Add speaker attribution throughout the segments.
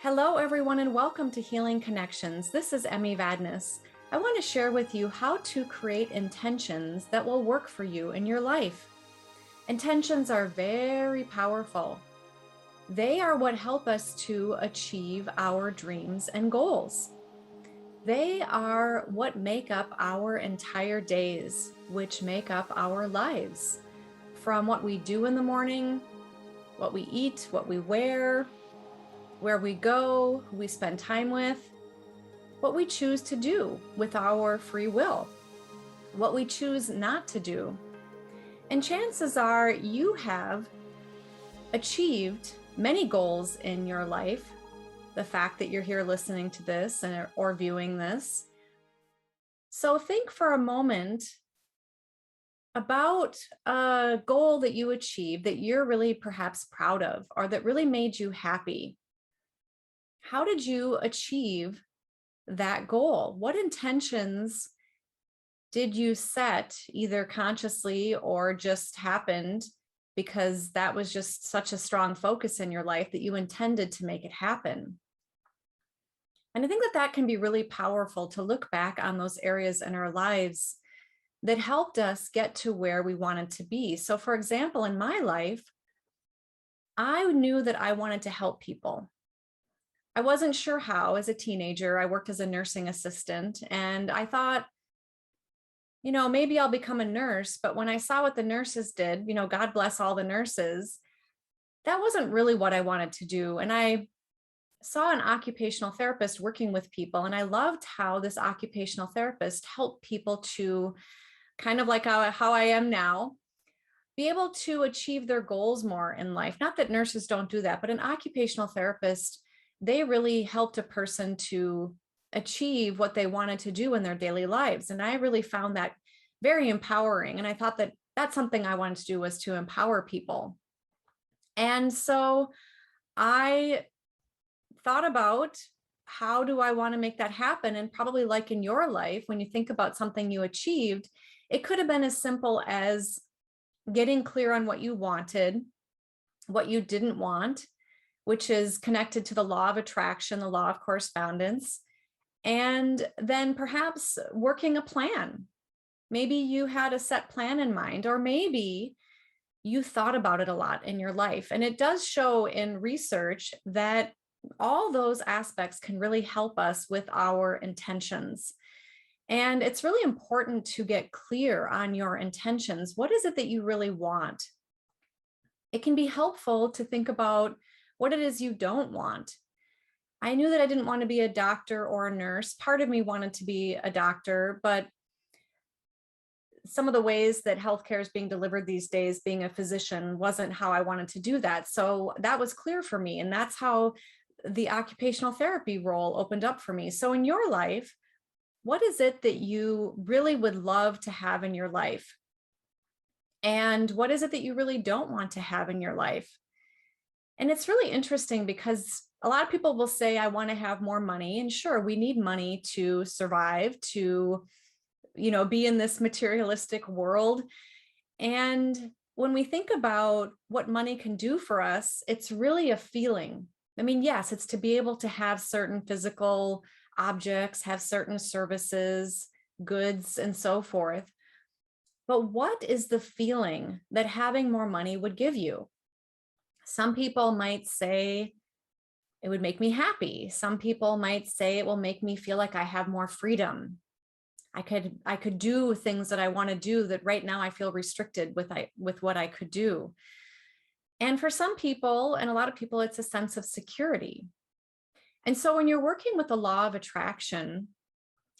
Speaker 1: Hello, everyone, and welcome to Healing Connections. This is Emmy Vadnais. I want to share with you how to create intentions that will work for you in your life. Intentions are very powerful. They are what help us to achieve our dreams and goals. They are what make up our entire days, which make up our lives. From what we do in the morning, what we eat, what we wear, where we go, who we spend time with, what we choose to do with our free will, what we choose not to do. And chances are you have achieved many goals in your life. The fact that you're here listening to this or viewing this. So think for a moment about a goal that you achieved that you're really perhaps proud of, or that really made you happy. How did you achieve that goal? What intentions did you set, either consciously or just happened because that was just such a strong focus in your life that you intended to make it happen? And I think that that can be really powerful to look back on those areas in our lives that helped us get to where we wanted to be. So for example, in my life, I knew that I wanted to help people. I wasn't sure how. As a teenager, I worked as a nursing assistant, and I thought, maybe I'll become a nurse. But when I saw what the nurses did, God bless all the nurses, that wasn't really what I wanted to do. And I saw an occupational therapist working with people, and I loved how this occupational therapist helped people to kind of like how I am now, be able to achieve their goals more in life. Not that nurses don't do that, but an occupational therapist, they really helped a person to achieve what they wanted to do in their daily lives. And I really found that very empowering. And I thought that that's something I wanted to do, was to empower people. And so I thought about, how do I want to make that happen? And probably like in your life, when you think about something you achieved, it could have been as simple as getting clear on what you wanted, what you didn't want, which is connected to the law of attraction, the law of correspondence, and then perhaps working a plan. Maybe you had a set plan in mind, or maybe you thought about it a lot in your life. And it does show in research that all those aspects can really help us with our intentions. And it's really important to get clear on your intentions. What is it that you really want? It can be helpful to think about what it is you don't want. I knew that I didn't want to be a doctor or a nurse. Part of me wanted to be a doctor, but some of the ways that healthcare is being delivered these days, being a physician, wasn't how I wanted to do that. So that was clear for me. And that's how the occupational therapy role opened up for me. So in your life, what is it that you really would love to have in your life? And what is it that you really don't want to have in your life? And it's really interesting because a lot of people will say, I want to have more money. And sure, we need money to survive, to, be in this materialistic world. And when we think about what money can do for us, it's really a feeling. I mean, yes, it's to be able to have certain physical objects, have certain services, goods, and so forth. But what is the feeling that having more money would give you? Some people might say it would make me happy. Some people might say it will make me feel like I have more freedom. I could do things that I want to do that right now I feel restricted with what I could do. And for some people, and a lot of people, it's a sense of security. And so when you're working with the law of attraction,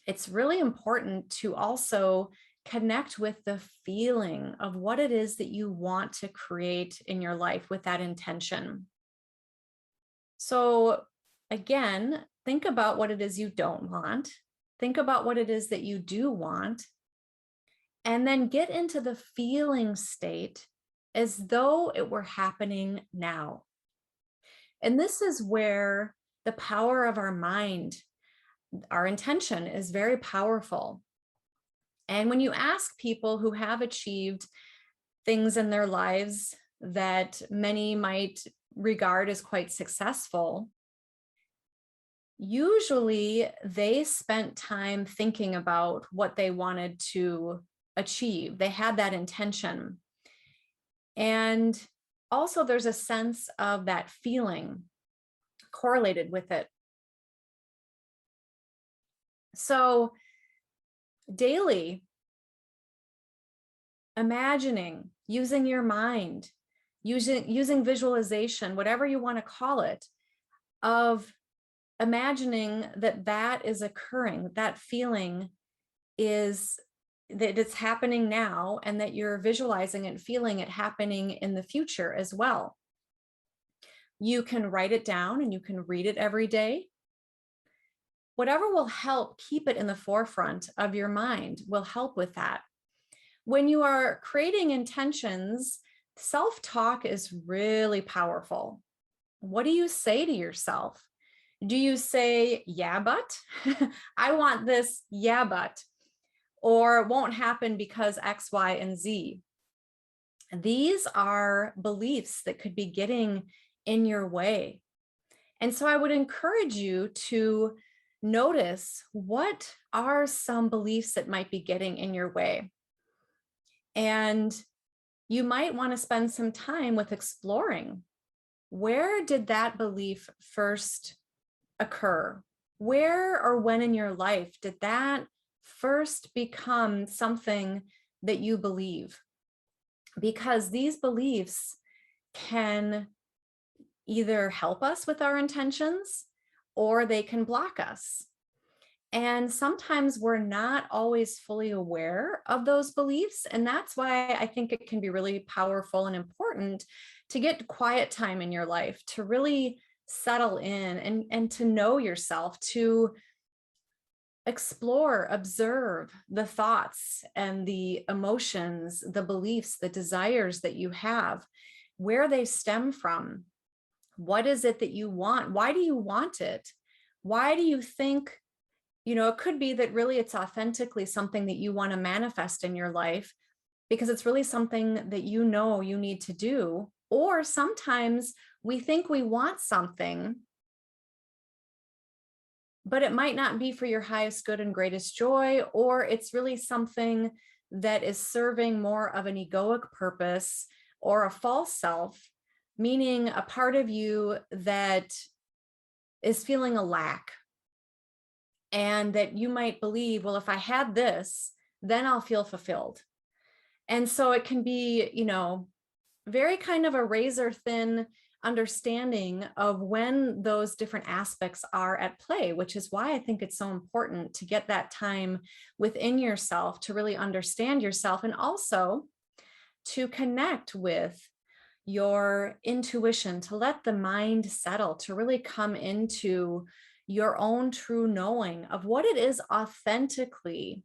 Speaker 1: it's really important to also connect with the feeling of what it is that you want to create in your life with that intention. So again, think about what it is you don't want. Think about what it is that you do want. And then get into the feeling state as though it were happening now. And this is where the power of our mind, our intention, is very powerful. And when you ask people who have achieved things in their lives that many might regard as quite successful, usually they spent time thinking about what they wanted to achieve. They had that intention. And also, there's a sense of that feeling correlated with it. So, daily, imagining, using your mind, using visualization, whatever you want to call it, of imagining that that is occurring, that feeling is that it's happening now, and that you're visualizing and feeling it happening in the future as well. You can write it down and you can read it every day. Whatever will help keep it in the forefront of your mind will help with that. When you are creating intentions, self-talk is really powerful. What do you say to yourself? Do you say, yeah, but I want this, yeah, but, or it won't happen because X, Y, and Z? These are beliefs that could be getting in your way. And so I would encourage you to notice, what are some beliefs that might be getting in your way? And you might want to spend some time with exploring, where did that belief first occur? Where or when in your life did that first become something that you believe? Because these beliefs can either help us with our intentions, or they can block us. And sometimes we're not always fully aware of those beliefs. And that's why I think it can be really powerful and important to get quiet time in your life, to really settle in and to know yourself, to explore, observe the thoughts and the emotions, the beliefs, the desires that you have, where they stem from. What is it that you want? Why do you want it? Why do you think, it could be that really it's authentically something that you want to manifest in your life because it's really something that you know you need to do. Or sometimes we think we want something, but it might not be for your highest good and greatest joy, or it's really something that is serving more of an egoic purpose or a false self, meaning a part of you that is feeling a lack. And that you might believe, well, if I had this, then I'll feel fulfilled. And so it can be, very kind of a razor thin understanding of when those different aspects are at play, which is why I think it's so important to get that time within yourself to really understand yourself, and also to connect with your intuition, to let the mind settle, to really come into your own true knowing of what it is authentically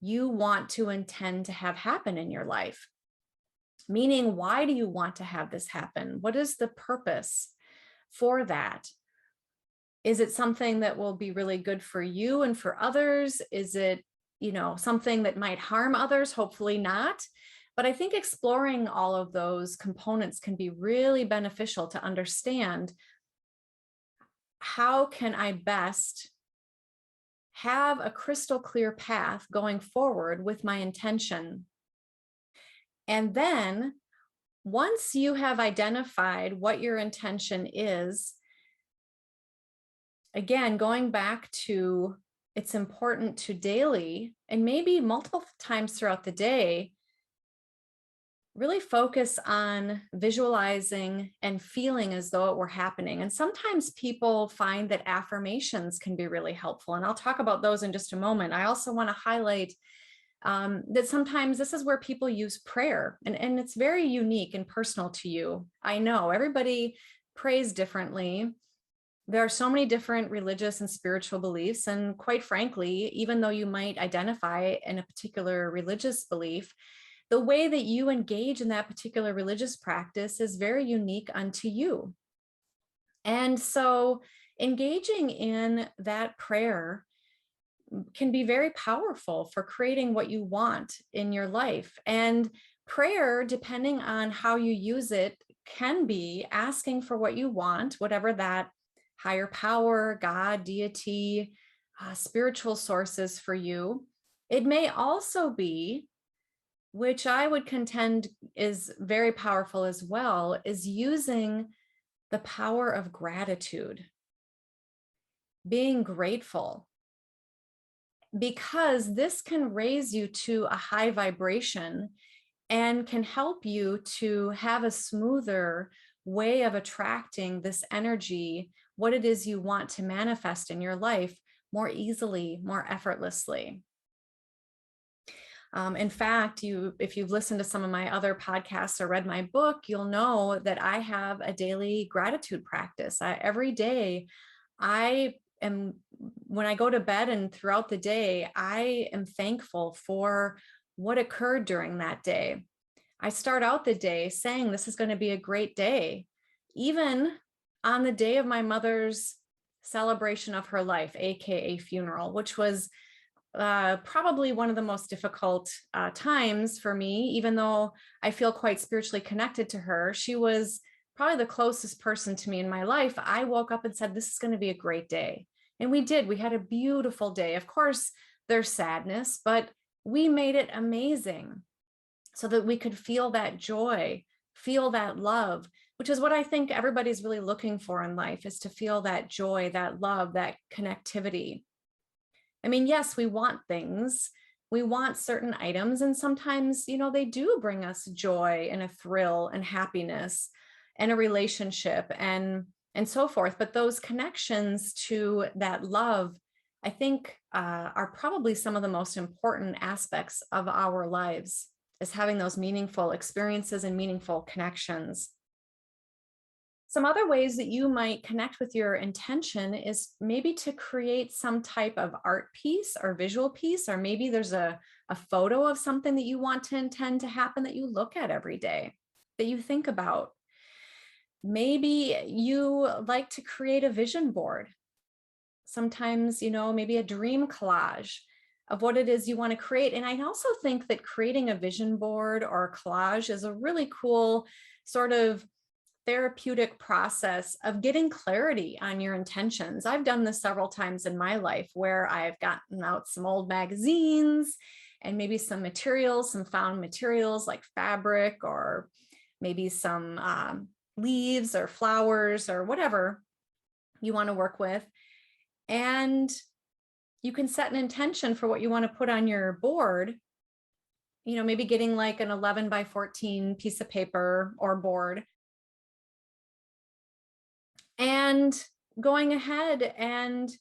Speaker 1: you want to intend to have happen in your life. Meaning, why do you want to have this happen? What is the purpose for that? Is it something that will be really good for you and for others? Is it, something that might harm others? Hopefully not. But I think exploring all of those components can be really beneficial to understand, how can I best have a crystal clear path going forward with my intention? And then once you have identified what your intention is, again, going back to, it's important to daily, and maybe multiple times throughout the day, really focus on visualizing and feeling as though it were happening. And sometimes people find that affirmations can be really helpful. And I'll talk about those in just a moment. I also want to highlight that sometimes this is where people use prayer, and it's very unique and personal to you. I know everybody prays differently. There are so many different religious and spiritual beliefs. And quite frankly, even though you might identify in a particular religious belief, the way that you engage in that particular religious practice is very unique unto you. And so engaging in that prayer can be very powerful for creating what you want in your life. And prayer, depending on how you use it, can be asking for what you want, whatever that higher power, God, deity, spiritual sources for you. It may also be, which I would contend is very powerful as well, is using the power of gratitude, being grateful, because this can raise you to a high vibration and can help you to have a smoother way of attracting this energy, what it is you want to manifest in your life more easily, more effortlessly. In fact, if you've listened to some of my other podcasts or read my book, you'll know that I have a daily gratitude practice. Every day, when I go to bed and throughout the day, I am thankful for what occurred during that day. I start out the day saying, this is going to be a great day. Even on the day of my mother's celebration of her life, AKA funeral, which was probably one of the most difficult times for me, even though I feel quite spiritually connected to her. She was probably the closest person to me in my life. I woke up and said, this is going to be a great day. And we did. We had a beautiful day. Of course, there's sadness, but we made it amazing so that we could feel that joy, feel that love, which is what I think everybody's really looking for in life, is to feel that joy, that love, that connectivity. I mean, yes, we want things, we want certain items, and sometimes, they do bring us joy and a thrill and happiness and a relationship and so forth. But those connections to that love, I think, are probably some of the most important aspects of our lives, is having those meaningful experiences and meaningful connections. Some other ways that you might connect with your intention is maybe to create some type of art piece or visual piece, or maybe there's a photo of something that you want to intend to happen that you look at every day, that you think about. Maybe you like to create a vision board. Sometimes, maybe a dream collage of what it is you want to create. And I also think that creating a vision board or a collage is a really cool sort of therapeutic process of getting clarity on your intentions. I've done this several times in my life where I've gotten out some old magazines and maybe some materials, some found materials like fabric, or maybe some leaves or flowers or whatever you want to work with. And you can set an intention for what you want to put on your board. Maybe getting like an 11 by 14 piece of paper or board, and going ahead and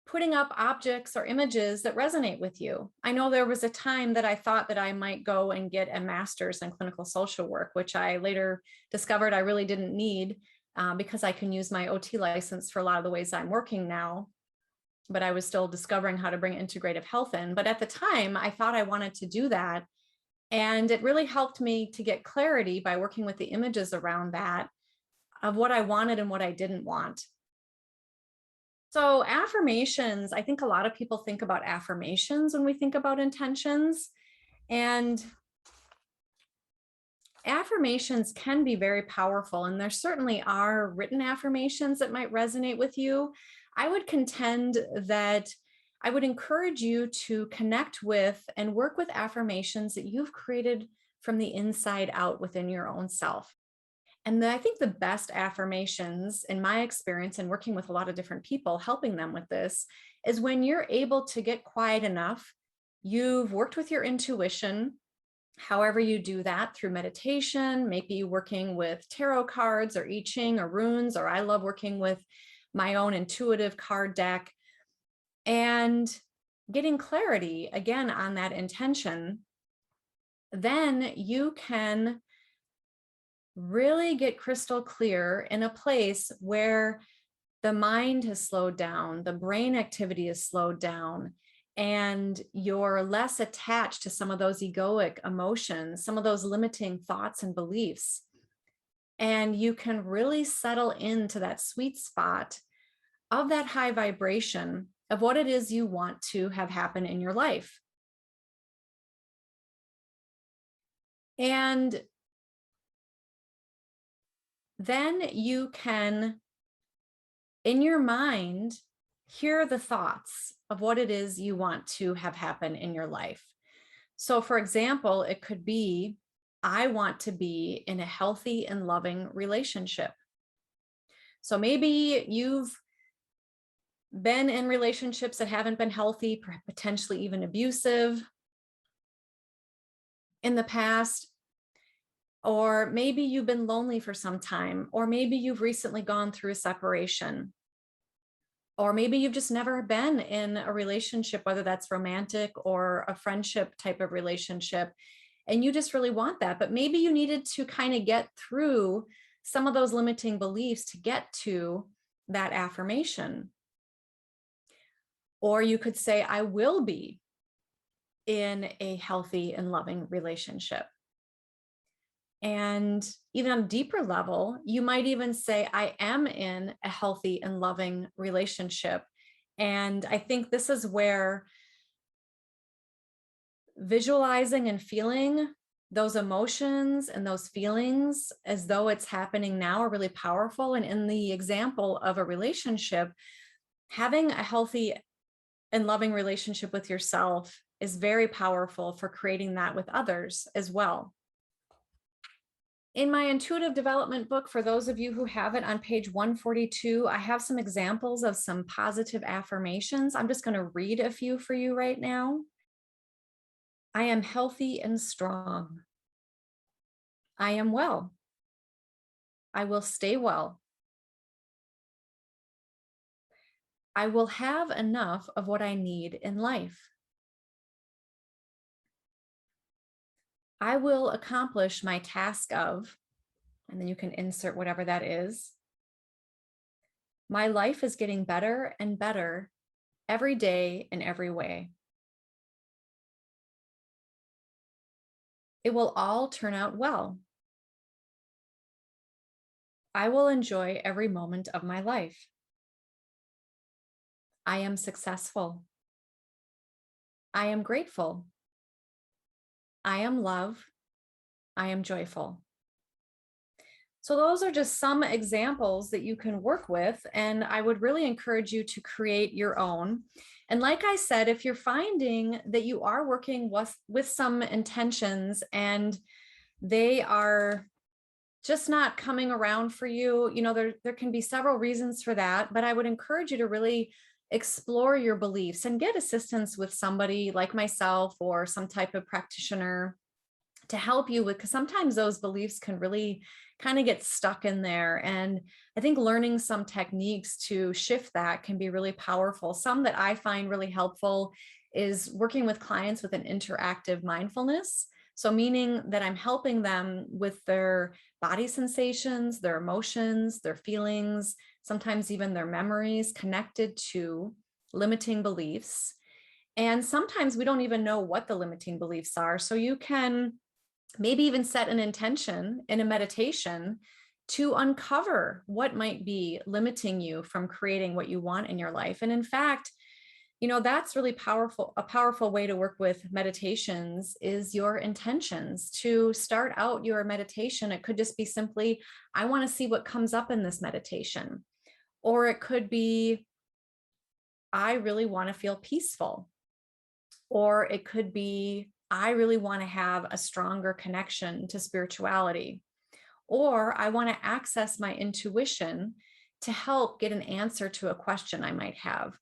Speaker 1: putting up objects or images that resonate with you. I know there was a time that I thought that I might go and get a master's in clinical social work, which I later discovered I really didn't need, because I can use my OT license for a lot of the ways I'm working now. But I was still discovering how to bring integrative health in. But at the time, I thought I wanted to do that. And it really helped me to get clarity by working with the images around that, of what I wanted and what I didn't want. So affirmations, I think a lot of people think about affirmations when we think about intentions. And affirmations can be very powerful. And there certainly are written affirmations that might resonate with you. I would contend that I would encourage you to connect with and work with affirmations that you've created from the inside out within your own self. And I think the best affirmations, in my experience and working with a lot of different people, helping them with this, is when you're able to get quiet enough, you've worked with your intuition, however you do that, through meditation, maybe working with tarot cards or I Ching or runes, or I love working with my own intuitive card deck, and getting clarity again on that intention. Then you can really get crystal clear in a place where the mind has slowed down, the brain activity is slowed down, and you're less attached to some of those egoic emotions, some of those limiting thoughts and beliefs. And you can really settle into that sweet spot of that high vibration of what it is you want to have happen in your life. And then you can in your mind, hear the thoughts of what it is you want to have happen in your life. So, for example, it could be, I want to be in a healthy and loving relationship. So maybe you've been in relationships that haven't been healthy, potentially even abusive in the past. Or maybe you've been lonely for some time, or maybe you've recently gone through a separation. Or maybe you've just never been in a relationship, whether that's romantic or a friendship type of relationship, and you just really want that. But maybe you needed to kind of get through some of those limiting beliefs to get to that affirmation. Or you could say, I will be in a healthy and loving relationship. And even on a deeper level, you might even say, I am in a healthy and loving relationship. And I think this is where visualizing and feeling those emotions and those feelings as though it's happening now are really powerful. And in the example of a relationship, having a healthy and loving relationship with yourself is very powerful for creating that with others as well. In my intuitive development book, for those of you who have it, on page 142, I have some examples of some positive affirmations. I'm just going to read a few for you right now. I am healthy and strong. I am well. I will stay well. I will have enough of what I need in life. I will accomplish my task of, and then you can insert whatever that is. My life is getting better and better every day in every way. It will all turn out well. I will enjoy every moment of my life. I am successful. I am grateful. I am love. I am joyful. So those are just some examples that you can work with, and I would really encourage you to create your own. And like I said, if you're finding that you are working with some intentions and they are just not coming around for you, there can be several reasons for that, but I would encourage you to really explore your beliefs and get assistance with somebody like myself or some type of practitioner to help you with, because sometimes those beliefs can really kind of get stuck in there. And I think learning some techniques to shift that can be really powerful. Some that I find really helpful is working with clients with an interactive mindfulness. So meaning that I'm helping them with their body sensations, their emotions, their feelings, sometimes even their memories connected to limiting beliefs. And sometimes we don't even know what the limiting beliefs are. So you can maybe even set an intention in a meditation to uncover what might be limiting you from creating what you want in your life. And in fact, that's really powerful. A powerful way to work with meditations is your intentions. To start out your meditation, it could just be simply, I want to see what comes up in this meditation. Or it could be, I really want to feel peaceful. Or it could be, I really want to have a stronger connection to spirituality. Or I want to access my intuition to help get an answer to a question I might have.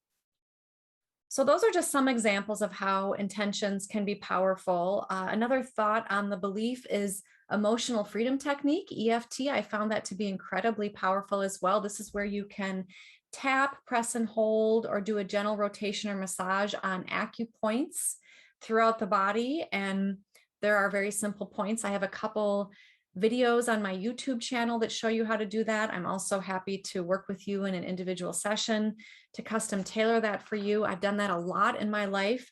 Speaker 1: So those are just some examples of how intentions can be powerful. Another thought on the belief is emotional freedom technique, EFT. I found that to be incredibly powerful as well. This is where you can tap, press and hold, or do a gentle rotation or massage on acupoints throughout the body. And there are very simple points. I have a couple videos on my YouTube channel that show you how to do that. I'm also happy to work with you in an individual session to custom tailor that for you. I've done that a lot in my life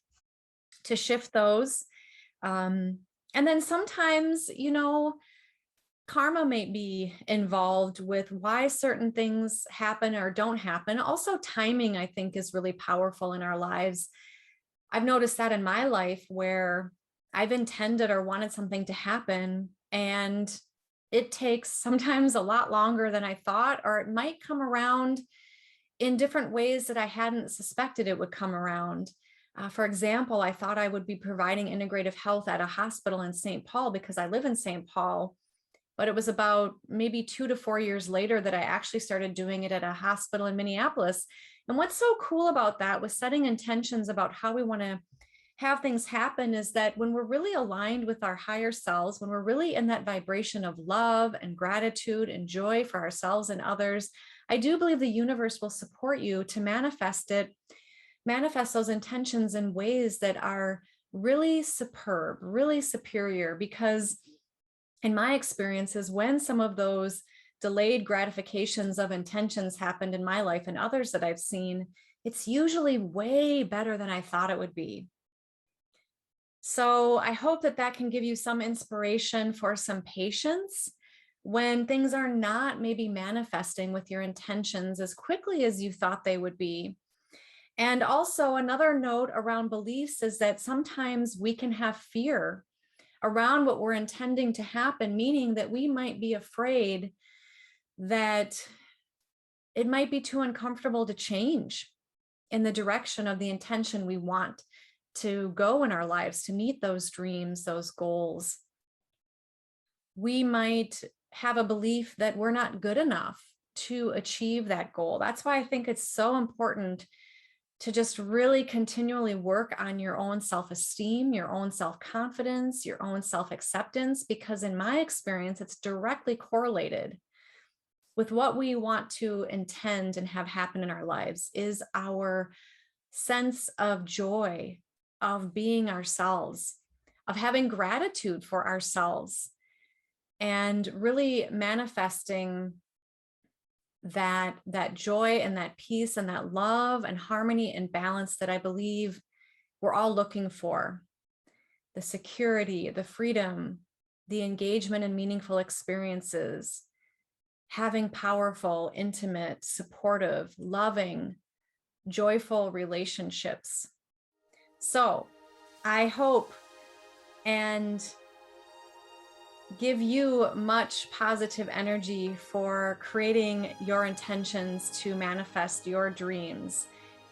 Speaker 1: to shift those. And then sometimes, karma may be involved with why certain things happen or don't happen. Also, timing, I think, is really powerful in our lives. I've noticed that in my life where I've intended or wanted something to happen, and it takes sometimes a lot longer than I thought, or it might come around in different ways that I hadn't suspected it would come around. For example, I thought I would be providing integrative health at a hospital in St. Paul because I live in St. Paul. But it was about maybe 2 to 4 years later that I actually started doing it at a hospital in Minneapolis. And what's so cool about that with setting intentions about how we want to have things happen is that when we're really aligned with our higher selves, when we're really in that vibration of love and gratitude and joy for ourselves and others, I do believe the universe will support you to manifest those intentions in ways that are really superb, really superior, because in my experiences, when some of those delayed gratifications of intentions happened in my life and others that I've seen, it's usually way better than I thought it would be. So I hope that that can give you some inspiration for some patience when things are not maybe manifesting with your intentions as quickly as you thought they would be. And also another note around beliefs is that sometimes we can have fear around what we're intending to happen, meaning that we might be afraid that it might be too uncomfortable to change in the direction of the intention we want to go in our lives to meet those dreams, those goals. We might have a belief that we're not good enough to achieve that goal. That's why I think it's so important to just really continually work on your own self-esteem, your own self-confidence, your own self-acceptance, because in my experience, it's directly correlated with what we want to intend and have happen in our lives is our sense of joy, of being ourselves, of having gratitude for ourselves, and really manifesting that joy and that peace and that love and harmony and balance that I believe we're all looking for. The security, the freedom, the engagement in meaningful experiences, having powerful, intimate, supportive, loving, joyful relationships. So I hope and give you much positive energy for creating your intentions to manifest your dreams.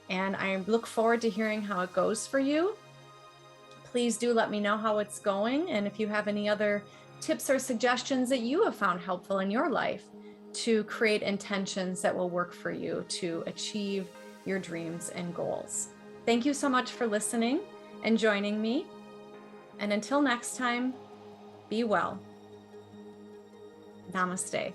Speaker 1: And I look forward to hearing how it goes for you. Please do let me know how it's going. And if you have any other tips or suggestions that you have found helpful in your life to create intentions that will work for you to achieve your dreams and goals. Thank you so much for listening and joining me. And until next time, be well. Namaste.